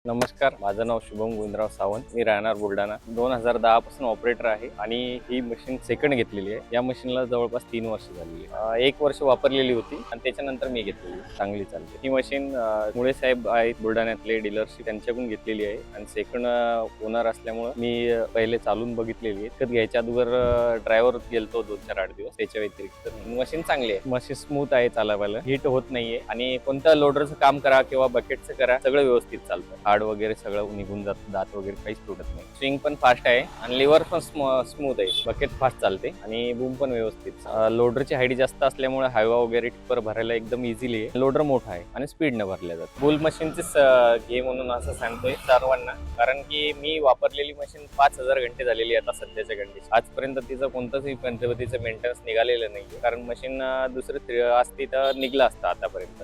नमस्कार, माझं नाव शुभम गोविंदराव सावंत. मी राहणार बुलढाणा. 2010 पासून ऑपरेटर आहे आणि ही मशीन सेकंड घेतलेली आहे. या मशीनला जवळपास 3 वर्ष झाली आहे. 1 वर्ष वापरलेली होती आणि त्याच्यानंतर मी घेतलेली. चांगली चालते ही मशीन. मुळे साहेब आहेत बुलढाण्यातले डीलरशिप, त्यांच्याकडून घेतलेली आहे आणि सेकंड ओनर असल्यामुळे मी पहिले चालून बघितलेली आहे. विकत घ्यायच्या अगोदर ड्रायव्हर गेलतो 2-4-8 दिवस. त्याच्या व्यतिरिक्त मशीन चांगली आहे. मशीन स्मूथ आहे चालायला, हीट होत नाहीये आणि कोणत्या लोडरचं काम करा किंवा बकेटचं करा, सगळं व्यवस्थित चालतं. हाड वगैरे सगळं निघून जातं, दात वगैरे काहीच तुटत नाही. स्विंग पण फास्ट आहे आणि लिव्हर पण स्मूथ आहे. बकेट फास्ट चालते आणि बूम पण व्यवस्थित. लोडरची हाईट जास्त असल्यामुळे हायवा वगैरे टिप्पर भरायला एकदम इझिली आहे. लोडर मोठा आहे आणि स्पीडनं भरल्या जातं. बुल मशीनचीच घे म्हणून असं सांगतोय सर्वांना, कारण की मी वापरलेली मशीन 5000 घंटे झालेली आहे आता सध्याच्या घंटे. आजपर्यंत तिचं कोणतंच पद्धतीचं मेंटेनन्स निघालेलं नाही, कारण मशीन दुसरं असती तर निघलं असतं आतापर्यंत.